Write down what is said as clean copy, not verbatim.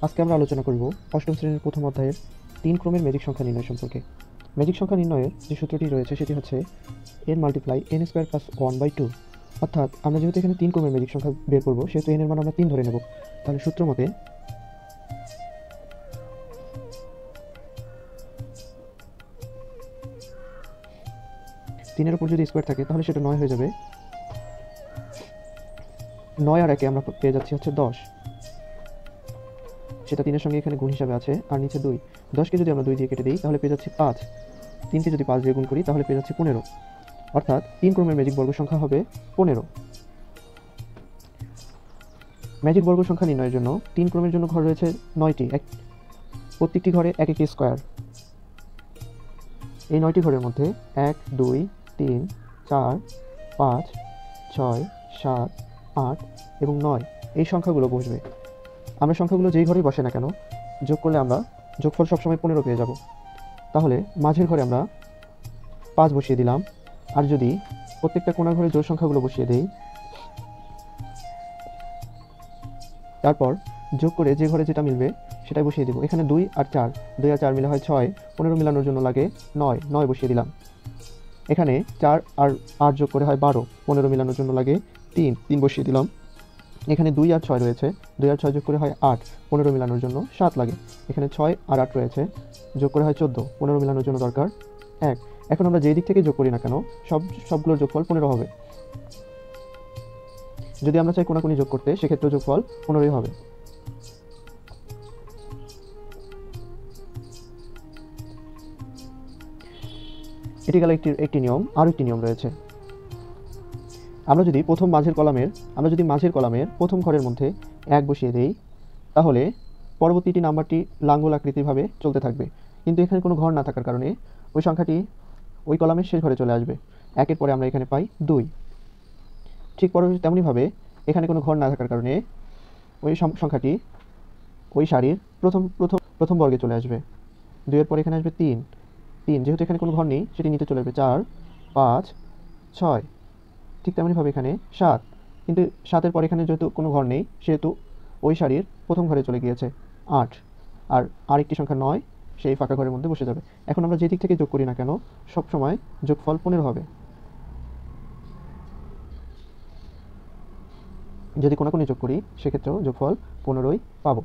আজকে আমরা আলোচনা করব অষ্টম শ্রেণীর প্রথম অধ্যায়ের 3 ক্রমের ম্যাজিক সংখ্যা নির্ণয় সম্পর্কে। ম্যাজিক সংখ্যা নির্ণয়ের যে সূত্রটি রয়েছে সেটি হচ্ছে n মাল্টিপ্লাই n² প্লাস 1/2। অর্থাৎ আমরা যেহেতু এখানে 3 ক্রমের ম্যাজিক সংখ্যা বের করব সেহেতু n এর মান আমরা 3 ধরে নেব। তাহলে সূত্র মতে তিনের উপর যদি স্কোয়ার থাকে তাহলে সেটা 9 হয়ে যাবে। 9 আর 1 আমরা পেয়ে যাচ্ছি হচ্ছে 10, সেটা 3 এর সঙ্গে এখানে গুণ হিসাবে আছে, আর নিচে 2। 10কে যদি আমরা 2 দিয়ে কেটে দিই তাহলে পেয়ে যাচ্ছি 5। 3কে যদি 5 দিয়ে গুণ করি তাহলে পেয়ে যাচ্ছি 15। অর্থাৎ 3 ক্রমের ম্যাজিক বর্গ সংখ্যা হবে 15। ম্যাজিক বর্গ সংখ্যা নির্ণয়ের জন্য 3 ক্রমের জন্য ঘর রয়েছে 9টি, প্রত্যেকটি ঘরে এক একটি স্কোয়ার। এই 9টি ঘরের মধ্যে 1, 2, 3, 4, 5, 6, 7, 8 এবং 9 এই সংখ্যাগুলো বসবে। আমরা সংখ্যাগুলো যেই ঘরেই বসে না কেন যোগ করলে আমরা যোগফল সবসময় 15 পেয়ে যাব। তাহলে মাঝের ঘরে আমরা 5 বসিয়ে দিলাম, আর যদি প্রত্যেকটা কোণার ঘরে জোড় সংখ্যাগুলো বসিয়ে দেই, তারপর যোগ করে যে ঘরে যেটা মিলবে সেটাই বসিয়ে দেবো। এখানে 2 আর 4, 2 আর 4 মিলে হয় 6, 15 মিলানোর জন্য লাগে 9, 9 বসিয়ে দিলাম। এখানে 4 আর 8 যোগ করে হয় 12, 15 মিলানোর জন্য লাগে 3, 3 বসিয়ে দিলাম। এখানে 2 আর 6 রয়েছে, 2 আর 6 যোগ করে হয় 8, 15 মিলানোর জন্য 7 লাগে। এখানে 6 আর 8 রয়েছে, যোগ করে হয় 14, 15 মিলানোর জন্য দরকার 1। এখন আমরা যেই দিক থেকে যোগ করি না কেন সবগুলোর যোগফল 15 হবে। যদি আমরা চাই কোনাকুনি যোগ করতে সেক্ষেত্রে যোগফল 15ই হবে। এটি গেল একটি নিয়ম। আরও একটি নিয়ম রয়েছে। আমরা যদি মাঝের কলামের প্রথম ঘরের মধ্যে 1 বসিয়ে দেই তাহলে পরবর্তীটি নাম্বারটি লাঙ্গল আকৃতিভাবে চলতে থাকবে, কিন্তু এখানে কোনো ঘর না থাকার কারণে ওই সংখ্যাটি ওই কলামের শেষ ঘরে চলে আসবে। 1-এর পরে আমরা এখানে পাই 2। ঠিক তেমনইভাবে এখানে কোনো ঘর না থাকার কারণে ওই সংখ্যাটি ওই সারির প্রথম বর্গে চলে আসবে। 2-এর পরে এখানে আসবে 3, যেহেতু এখানে কোনো ঘর নেই সেটি নিচে চলে আসবে 4, 5, 6। ঠিক তেমনইভাবে এখানে 7, কিন্তু 7-এর পর এখানে যেহেতু কোনো ঘর নেই সেহেতু ওই সারির প্রথম ঘরে চলে গিয়েছে 8, আর আরেকটি সংখ্যা 9 সেই ফাঁকা ঘরের মধ্যে বসে যাবে। এখন আমরা যে দিক থেকে যোগ করি না কেন সবসময় যোগফল 15 হবে। যদি কোনাকুনি যোগ করি সেক্ষেত্রেও যোগফল 15ই পাবো।